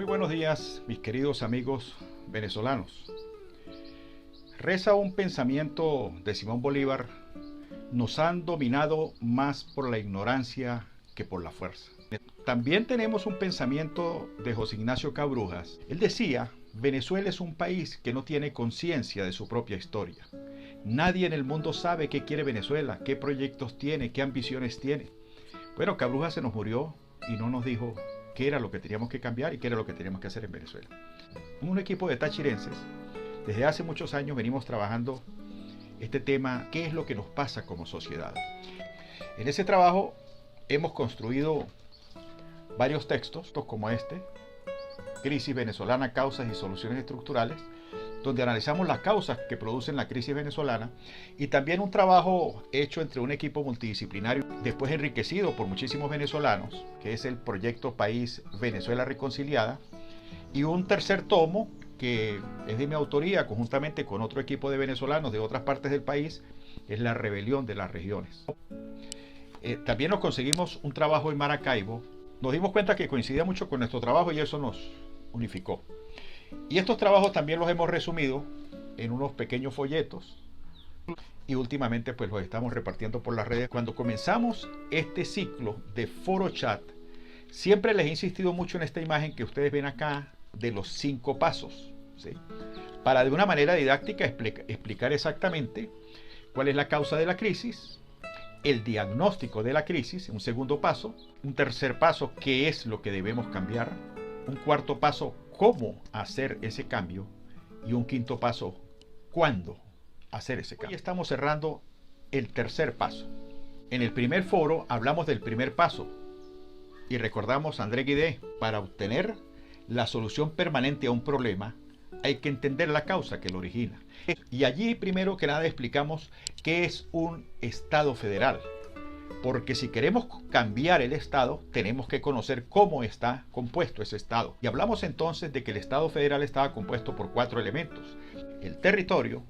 buenos días, mis queridos amigos venezolanos. Reza un pensamiento de Simón Bolívar: nos han dominado más por la ignorancia que por la fuerza. También tenemos un pensamiento de José Ignacio Cabrujas. Él decía: Venezuela es un país que no tiene conciencia de su propia historia. Nadie en el mundo sabe qué quiere Venezuela, qué proyectos tiene, qué ambiciones tiene. Bueno, Cabrujas se nos murió y no nos dijo qué era lo que teníamos que cambiar y qué era lo que teníamos que hacer en Venezuela. Un equipo de tachirenses, desde hace muchos años venimos trabajando este tema: ¿qué es lo que nos pasa como sociedad? En ese trabajo hemos construido varios textos, como este, Crisis venezolana, causas y soluciones estructurales, donde analizamos las causas que producen la crisis venezolana, y también un trabajo hecho entre un equipo multidisciplinario, después enriquecido por muchísimos venezolanos, que es el proyecto País Venezuela Reconciliada, y un tercer tomo que es de mi autoría, conjuntamente con otro equipo de venezolanos de otras partes del país, es La Rebelión de las Regiones. También nos conseguimos un trabajo en Maracaibo. Nos dimos cuenta que coincidía mucho con nuestro trabajo y eso nos unificó. Y estos trabajos también los hemos resumido en unos pequeños folletos y últimamente pues los estamos repartiendo por las redes. Cuando comenzamos este ciclo de foro chat, siempre les he insistido mucho en esta imagen que ustedes ven acá de los 5 pasos, ¿sí? Para de una manera didáctica explicar exactamente cuál es la causa de la crisis, el diagnóstico de la crisis, un segundo paso, un tercer paso, qué es lo que debemos cambiar, un cuarto paso, cómo hacer ese cambio, y un quinto paso, cuándo hacer ese cambio. Hoy estamos cerrando el tercer paso. En el primer foro hablamos del primer paso y recordamos a André Guidé: para obtener la solución permanente a un problema hay que entender la causa que lo origina. Y allí primero que nada explicamos qué es un Estado federal, porque si queremos cambiar el Estado tenemos que conocer cómo está compuesto ese Estado. Y hablamos entonces de que el Estado federal estaba compuesto por 4 elementos: el territorio,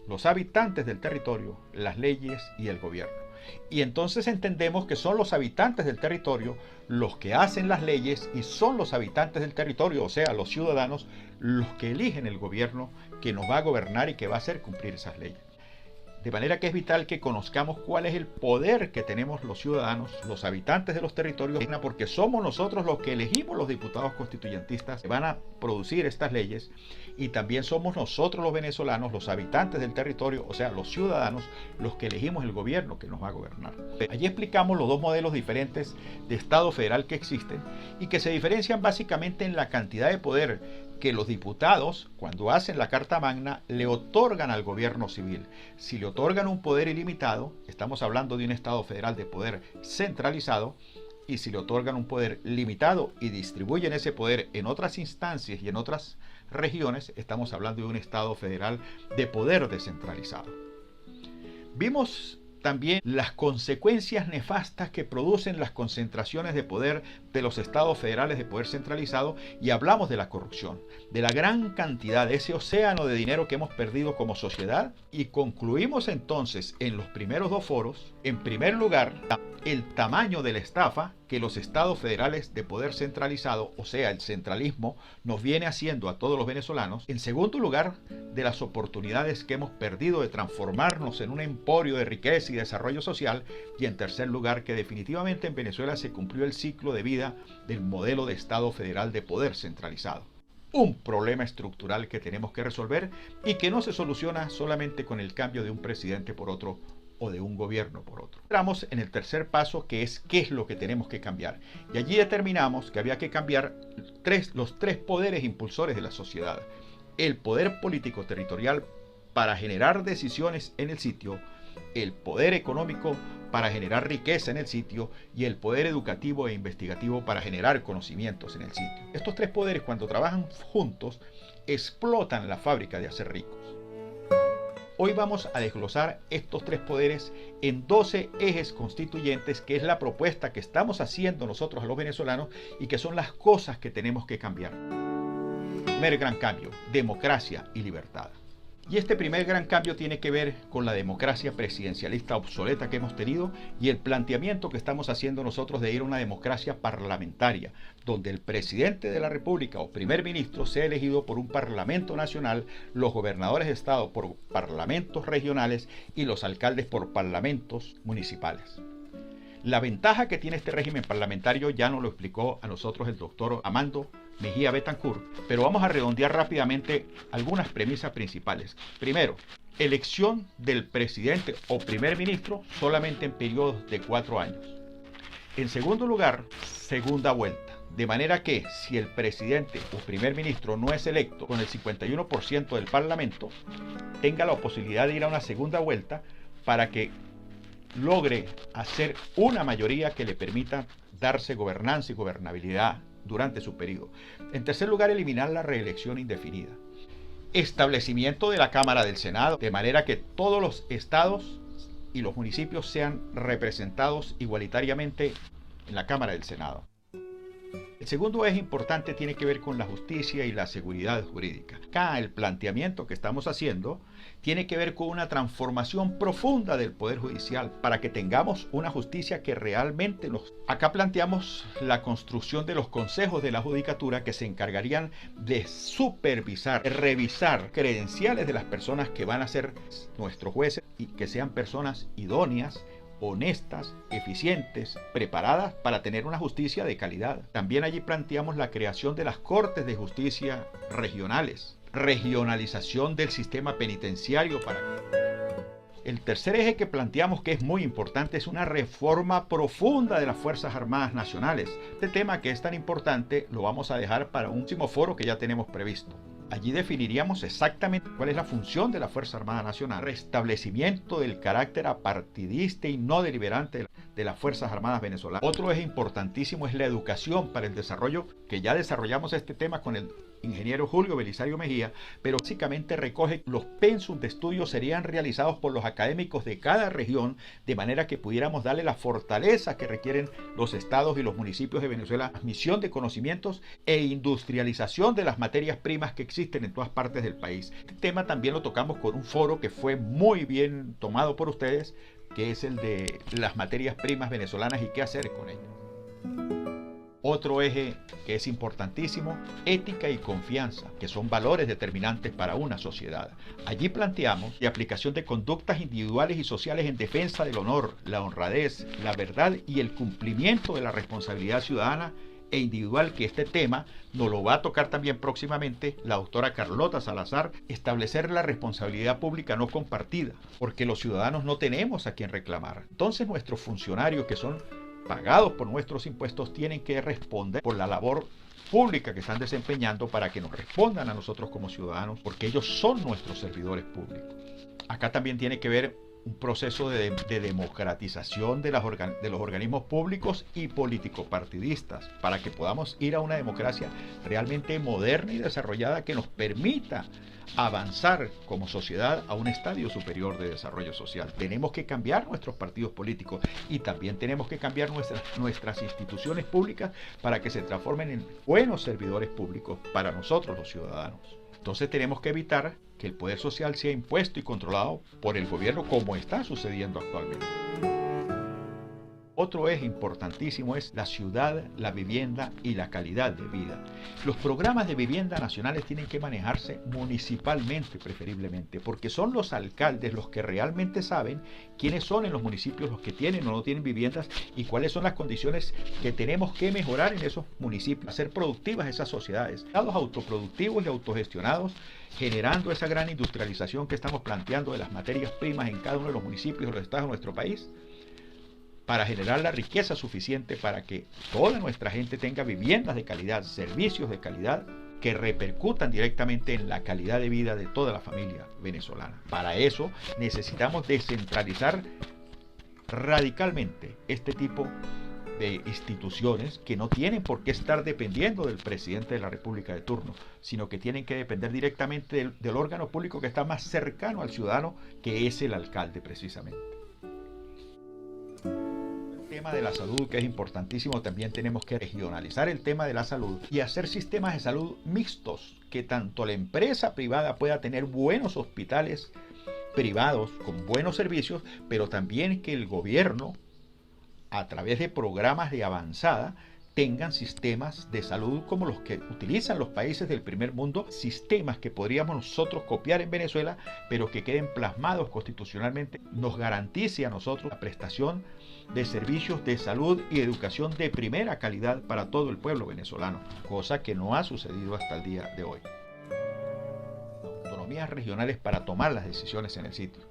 los habitantes del territorio, las leyes y el gobierno. Y entonces entendemos que son los habitantes del territorio los que hacen las leyes y son los habitantes del territorio, o sea, los ciudadanos, los que eligen el gobierno que nos va a gobernar y que va a hacer cumplir esas leyes. De manera que es vital que conozcamos cuál es el poder que tenemos los ciudadanos, los habitantes de los territorios, porque somos nosotros los que elegimos los diputados constituyentistas que van a producir estas leyes, y también somos nosotros los venezolanos, los habitantes del territorio, o sea, los ciudadanos, los que elegimos el gobierno que nos va a gobernar. Allí explicamos los 2 modelos diferentes de Estado federal que existen y que se diferencian básicamente en la cantidad de poder que los diputados, cuando hacen la Carta Magna, le otorgan al gobierno civil. Si le otorgan un poder ilimitado, estamos hablando de un Estado federal de poder centralizado, y si le otorgan un poder limitado y distribuyen ese poder en otras instancias y en otras regiones, estamos hablando de un Estado federal de poder descentralizado. Vimos también las consecuencias nefastas que producen las concentraciones de poder de los estados federales de poder centralizado, y hablamos de la corrupción, de la gran cantidad, de ese océano de dinero que hemos perdido como sociedad, y concluimos entonces en los primeros 2 foros, en primer lugar, el tamaño de la estafa que los estados federales de poder centralizado, o sea, el centralismo, nos viene haciendo a todos los venezolanos. En segundo lugar, de las oportunidades que hemos perdido de transformarnos en un emporio de riqueza y desarrollo social. Y en tercer lugar, que definitivamente en Venezuela se cumplió el ciclo de vida del modelo de Estado federal de poder centralizado. Un problema estructural que tenemos que resolver y que no se soluciona solamente con el cambio de un presidente por otro o de un gobierno por otro. Entramos en el tercer paso, que es qué es lo que tenemos que cambiar. Y allí determinamos que había que cambiar los 3 poderes impulsores de la sociedad: el poder político territorial para generar decisiones en el sitio, el poder económico para generar riqueza en el sitio, y el poder educativo e investigativo para generar conocimientos en el sitio. Estos 3 poderes, cuando trabajan juntos, explotan la fábrica de hacer ricos. Hoy vamos a desglosar estos 3 poderes en 12 ejes constituyentes, que es la propuesta que estamos haciendo nosotros a los venezolanos y que son las cosas que tenemos que cambiar. Primer gran cambio: democracia y libertad. Y este primer gran cambio tiene que ver con la democracia presidencialista obsoleta que hemos tenido y el planteamiento que estamos haciendo nosotros de ir a una democracia parlamentaria, donde el presidente de la República o primer ministro sea elegido por un parlamento nacional, los gobernadores de estado por parlamentos regionales y los alcaldes por parlamentos municipales. La ventaja que tiene este régimen parlamentario ya nos lo explicó a nosotros el doctor Amando Mejía Betancourt, pero vamos a redondear rápidamente algunas premisas principales. Primero, elección del presidente o primer ministro solamente en periodos de 4 años. En segundo lugar, segunda vuelta. De manera que si el presidente o primer ministro no es electo con el 51% del parlamento, tenga la posibilidad de ir a una segunda vuelta para que logre hacer una mayoría que le permita darse gobernanza y gobernabilidad durante su periodo. En tercer lugar, eliminar la reelección indefinida. Establecimiento de la Cámara del Senado, de manera que todos los estados y los municipios sean representados igualitariamente en la Cámara del Senado. El segundo eje importante tiene que ver con la justicia y la seguridad jurídica. Acá el planteamiento que estamos haciendo tiene que ver con una transformación profunda del Poder Judicial para que tengamos una justicia que realmente nos... Acá planteamos la construcción de los consejos de la judicatura que se encargarían de supervisar, de revisar credenciales de las personas que van a ser nuestros jueces y que sean personas idóneas, honestas, eficientes, preparadas para tener una justicia de calidad. También allí planteamos la creación de las Cortes de Justicia regionales, regionalización del sistema penitenciario para... El tercer eje que planteamos, que es muy importante, es una reforma profunda de las Fuerzas Armadas Nacionales. Este tema, que es tan importante, lo vamos a dejar para un próximo foro que ya tenemos previsto. Allí definiríamos exactamente cuál es la función de la Fuerza Armada Nacional, restablecimiento del carácter apartidista y no deliberante de las Fuerzas Armadas venezolanas. Otro eje importantísimo es la educación para el desarrollo, que ya desarrollamos este tema con el ingeniero Julio Belisario Mejía, pero básicamente recoge los pensum de estudio serían realizados por los académicos de cada región, de manera que pudiéramos darle la fortaleza que requieren los estados y los municipios de Venezuela, transmisión de conocimientos e industrialización de las materias primas que existen en todas partes del país. Este tema también lo tocamos con un foro que fue muy bien tomado por ustedes, que es el de las materias primas venezolanas y qué hacer con ellas. Otro eje que es importantísimo, ética y confianza, que son valores determinantes para una sociedad. Allí planteamos la aplicación de conductas individuales y sociales en defensa del honor, la honradez, la verdad y el cumplimiento de la responsabilidad ciudadana e individual, que este tema nos lo va a tocar también próximamente la doctora Carlota Salazar, establecer la responsabilidad pública no compartida, porque los ciudadanos no tenemos a quien reclamar. Entonces nuestros funcionarios, que son pagados por nuestros impuestos, tienen que responder por la labor pública que están desempeñando para que nos respondan a nosotros como ciudadanos, porque ellos son nuestros servidores públicos. Acá también tiene que ver un proceso de democratización de los organismos públicos y político-partidistas para que podamos ir a una democracia realmente moderna y desarrollada que nos permita avanzar como sociedad a un estadio superior de desarrollo social. Tenemos que cambiar nuestros partidos políticos y también tenemos que cambiar nuestras instituciones públicas para que se transformen en buenos servidores públicos para nosotros los ciudadanos. Entonces tenemos que evitar que el poder social sea impuesto y controlado por el gobierno, como está sucediendo actualmente. Otro eje importantísimo es la ciudad, la vivienda y la calidad de vida. Los programas de vivienda nacionales tienen que manejarse municipalmente preferiblemente, porque son los alcaldes los que realmente saben quiénes son en los municipios los que tienen o no tienen viviendas y cuáles son las condiciones que tenemos que mejorar en esos municipios, hacer productivas esas sociedades, estados autoproductivos y autogestionados, generando esa gran industrialización que estamos planteando de las materias primas en cada uno de los municipios de los estados de nuestro país, para generar la riqueza suficiente para que toda nuestra gente tenga viviendas de calidad, servicios de calidad que repercutan directamente en la calidad de vida de toda la familia venezolana. Para eso necesitamos descentralizar radicalmente este tipo de instituciones que no tienen por qué estar dependiendo del presidente de la República de turno, sino que tienen que depender directamente del órgano público que está más cercano al ciudadano, que es el alcalde precisamente. tema de la salud, que es importantísimo, también tenemos que regionalizar el tema de la salud y hacer sistemas de salud mixtos, que tanto la empresa privada pueda tener buenos hospitales privados con buenos servicios, pero también que el gobierno, a través de programas de avanzada, tengan sistemas de salud como los que utilizan los países del primer mundo, sistemas que podríamos nosotros copiar en Venezuela, pero que queden plasmados constitucionalmente, nos garantice a nosotros la prestación de servicios de salud y educación de primera calidad para todo el pueblo venezolano, cosa que no ha sucedido hasta el día de hoy. Autonomías regionales para tomar las decisiones en el sitio.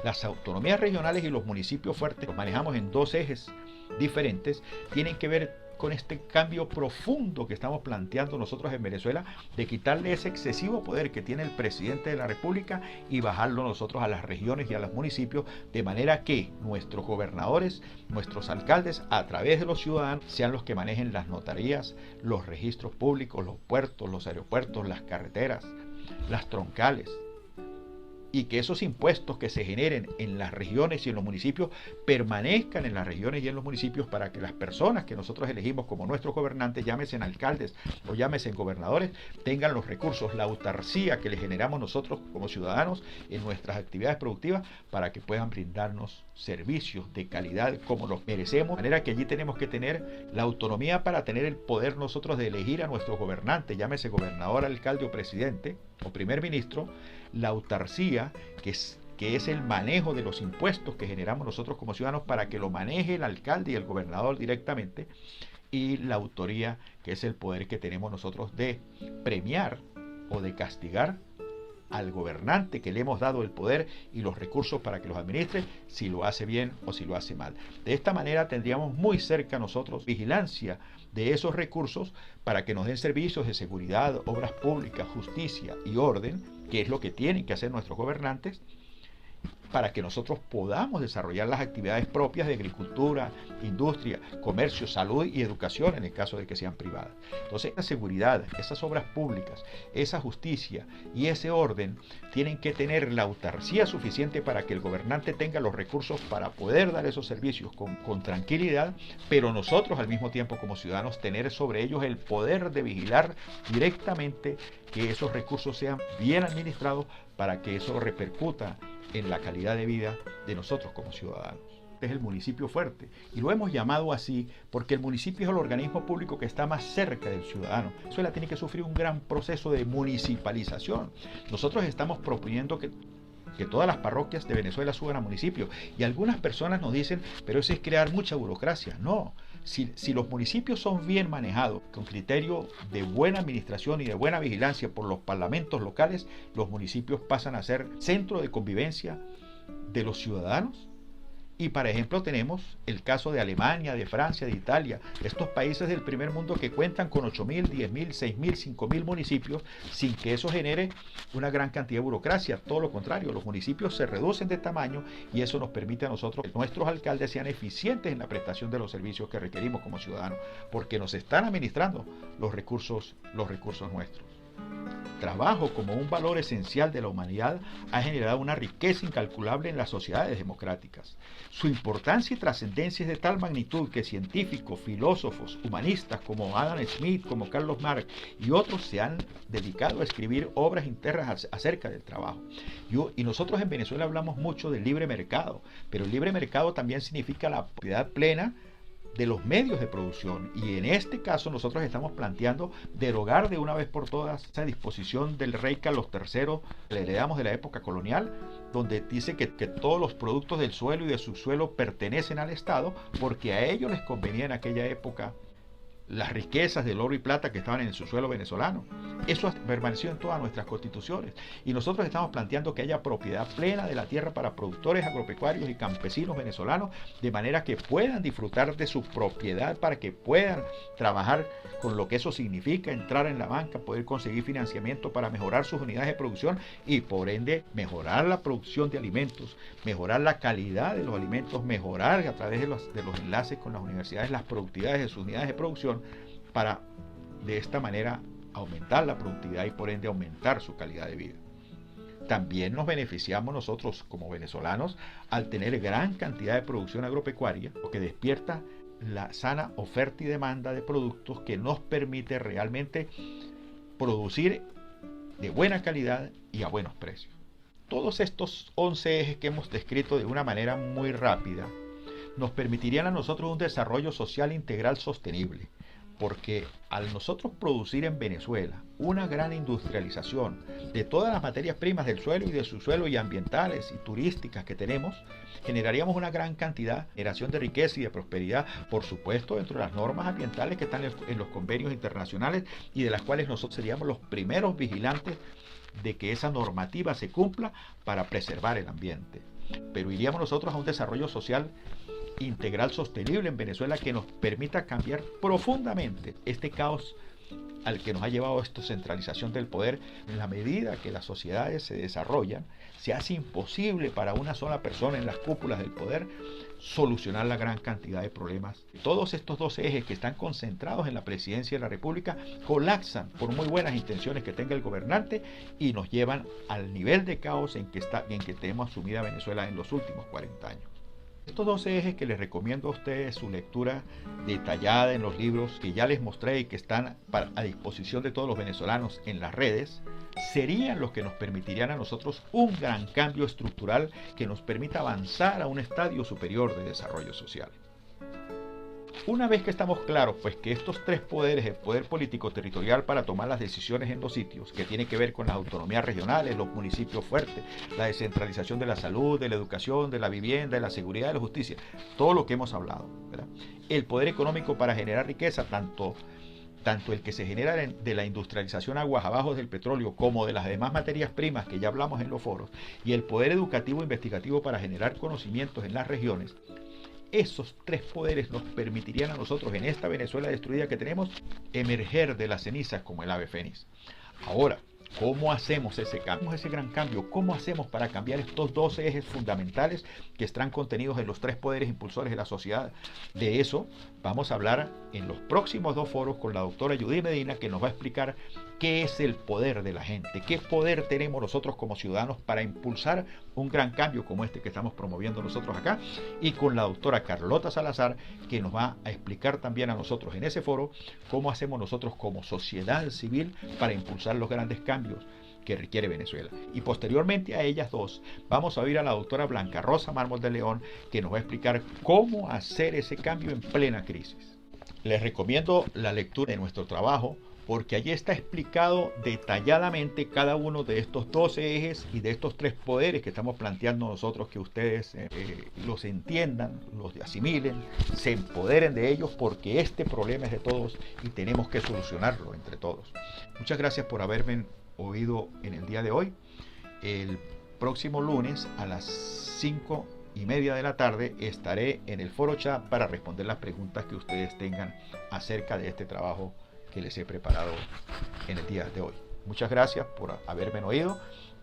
Las autonomías regionales y los municipios fuertes, los manejamos en dos ejes diferentes, tienen que ver con este cambio profundo que estamos planteando nosotros en Venezuela, de quitarle ese excesivo poder que tiene el presidente de la República y bajarlo nosotros a las regiones y a los municipios, de manera que nuestros gobernadores, nuestros alcaldes, a través de los ciudadanos, sean los que manejen las notarías, los registros públicos, los puertos, los aeropuertos, las carreteras, las troncales, y que esos impuestos que se generen en las regiones y en los municipios permanezcan en las regiones y en los municipios, para que las personas que nosotros elegimos como nuestros gobernantes, llámese en alcaldes o llámese en gobernadores, tengan los recursos, la autarcía que les generamos nosotros como ciudadanos en nuestras actividades productivas, para que puedan brindarnos servicios de calidad como los merecemos. De manera que allí tenemos que tener la autonomía para tener el poder nosotros de elegir a nuestros gobernantes, llámese gobernador, alcalde o presidente o primer ministro, la autarcía, que es el manejo de los impuestos que generamos nosotros como ciudadanos, para que lo maneje el alcalde y el gobernador directamente, y la autoría, que es el poder que tenemos nosotros de premiar o de castigar al gobernante que le hemos dado el poder y los recursos para que los administre, si lo hace bien o si lo hace mal. De esta manera tendríamos muy cerca nosotros vigilancia de esos recursos para que nos den servicios de seguridad, obras públicas, justicia y orden, que es lo que tienen que hacer nuestros gobernantes, para que nosotros podamos desarrollar las actividades propias de agricultura, industria, comercio, salud y educación, en el caso de que sean privadas. Entonces, esa seguridad, esas obras públicas, esa justicia y ese orden tienen que tener la autarcía suficiente para que el gobernante tenga los recursos para poder dar esos servicios con tranquilidad, pero nosotros al mismo tiempo como ciudadanos tener sobre ellos el poder de vigilar directamente que esos recursos sean bien administrados, para que eso repercuta en la calidad de vida de nosotros como ciudadanos. Este es el municipio fuerte, y lo hemos llamado así porque el municipio es el organismo público que está más cerca del ciudadano. Venezuela tiene que sufrir un gran proceso de municipalización. Nosotros estamos proponiendo que todas las parroquias de Venezuela suban a municipio, y algunas personas nos dicen, pero eso es crear mucha burocracia. No, si los municipios son bien manejados, con criterio de buena administración y de buena vigilancia por los parlamentos locales, los municipios pasan a ser centro de convivencia de los ciudadanos. Y, por ejemplo, tenemos el caso de Alemania, de Francia, de Italia, estos países del primer mundo que cuentan con 8.000, 10.000, 6.000, 5.000 municipios, sin que eso genere una gran cantidad de burocracia. Todo lo contrario, los municipios se reducen de tamaño, y eso nos permite a nosotros que nuestros alcaldes sean eficientes en la prestación de los servicios que requerimos como ciudadanos, porque nos están administrando los recursos nuestros. Trabajo, como un valor esencial de la humanidad, ha generado una riqueza incalculable en las sociedades democráticas. Su importancia y trascendencia es de tal magnitud que científicos, filósofos, humanistas como Adam Smith, como Carlos Marx y otros se han dedicado a escribir obras internas acerca del trabajo. Y nosotros en Venezuela hablamos mucho del libre mercado, pero el libre mercado también significa la propiedad plena de los medios de producción, y en este caso nosotros estamos planteando derogar de una vez por todas esa disposición del rey Carlos III que le heredamos de la época colonial, donde dice que todos los productos del suelo y de subsuelo pertenecen al Estado, porque a ellos les convenía en aquella época las riquezas del oro y plata que estaban en el subsuelo venezolano. Eso ha permanecido en todas nuestras constituciones, y nosotros estamos planteando que haya propiedad plena de la tierra para productores agropecuarios y campesinos venezolanos, de manera que puedan disfrutar de su propiedad, para que puedan trabajar con lo que eso significa, entrar en la banca, poder conseguir financiamiento para mejorar sus unidades de producción y por ende mejorar la producción de alimentos, mejorar la calidad de los alimentos, mejorar a través de los enlaces con las universidades las productividades de sus unidades de producción, para de esta manera aumentar la productividad y por ende aumentar su calidad de vida. También nos beneficiamos nosotros como venezolanos al tener gran cantidad de producción agropecuaria, lo que despierta la sana oferta y demanda de productos que nos permite realmente producir de buena calidad y a buenos precios. Todos estos 11 ejes que hemos descrito de una manera muy rápida nos permitirían a nosotros un desarrollo social integral sostenible, porque al nosotros producir en Venezuela una gran industrialización de todas las materias primas del suelo y de subsuelo y ambientales y turísticas que tenemos, generaríamos una gran cantidad de generación de riqueza y de prosperidad, por supuesto dentro de las normas ambientales que están en los convenios internacionales y de las cuales nosotros seríamos los primeros vigilantes de que esa normativa se cumpla para preservar el ambiente. Pero iríamos nosotros a un desarrollo social integral sostenible en Venezuela que nos permita cambiar profundamente este caos al que nos ha llevado esta centralización del poder. En la medida que las sociedades se desarrollan, se hace imposible para una sola persona en las cúpulas del poder solucionar la gran cantidad de problemas. Todos estos 12 ejes que están concentrados en la presidencia de la República colapsan por muy buenas intenciones que tenga el gobernante y nos llevan al nivel de caos en que tenemos sumida Venezuela en los últimos 40 años. Estos 12 ejes que les recomiendo a ustedes su lectura detallada en los libros que ya les mostré y que están a disposición de todos los venezolanos en las redes, serían los que nos permitirían a nosotros un gran cambio estructural que nos permita avanzar a un estadio superior de desarrollo social. Una vez que estamos claros, pues que estos tres poderes, el poder político territorial para tomar las decisiones en los sitios, que tiene que ver con las autonomías regionales, los municipios fuertes, la descentralización de la salud, de la educación, de la vivienda, de la seguridad, de la justicia, todo lo que hemos hablado, ¿verdad? El poder económico para generar riqueza, tanto el que se genera de la industrialización aguas abajo del petróleo como de las demás materias primas que ya hablamos en los foros, y el poder educativo e investigativo para generar conocimientos en las regiones. Esos tres poderes nos permitirían a nosotros, en esta Venezuela destruida que tenemos, emerger de las cenizas como el ave fénix. Ahora, ¿cómo hacemos ese cambio, ese gran cambio? ¿Cómo hacemos para cambiar estos 12 ejes fundamentales que están contenidos en los tres poderes impulsores de la sociedad? De eso vamos a hablar en los próximos 2 foros con la doctora Judy Medina, que nos va a explicar qué es el poder de la gente, qué poder tenemos nosotros como ciudadanos para impulsar un gran cambio como este que estamos promoviendo nosotros acá, y con la doctora Carlota Salazar, que nos va a explicar también a nosotros en ese foro cómo hacemos nosotros como sociedad civil para impulsar los grandes cambios que requiere Venezuela. Y posteriormente a ellas dos vamos a oír a la doctora Blanca Rosa Mármol de León, que nos va a explicar cómo hacer ese cambio en plena crisis. Les recomiendo la lectura de nuestro trabajo, porque allí está explicado detalladamente cada uno de estos 12 ejes y de estos 3 poderes que estamos planteando nosotros, que ustedes los entiendan, los asimilen, se empoderen de ellos, porque este problema es de todos y tenemos que solucionarlo entre todos. Muchas gracias por haberme oído en el día de hoy. El próximo lunes a las 5:30 de la tarde estaré en el foro chat para responder las preguntas que ustedes tengan acerca de este trabajo que les he preparado en el día de hoy. Muchas gracias por haberme oído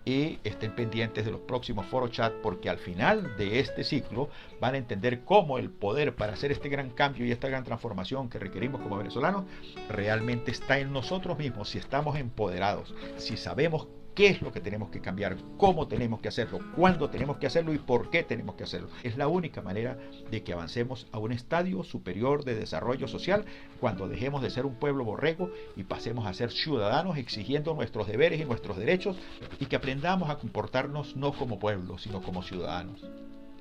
y estén pendientes de los próximos foro chat, porque al final de este ciclo van a entender cómo el poder para hacer este gran cambio y esta gran transformación que requerimos como venezolanos realmente está en nosotros mismos, si estamos empoderados, si sabemos qué es lo que tenemos que cambiar, cómo tenemos que hacerlo, cuándo tenemos que hacerlo y por qué tenemos que hacerlo. Es la única manera de que avancemos a un estadio superior de desarrollo social, cuando dejemos de ser un pueblo borrego y pasemos a ser ciudadanos exigiendo nuestros deberes y nuestros derechos, y que aprendamos a comportarnos no como pueblo, sino como ciudadanos.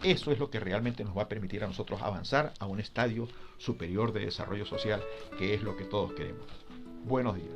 Eso es lo que realmente nos va a permitir a nosotros avanzar a un estadio superior de desarrollo social, que es lo que todos queremos. Buenos días.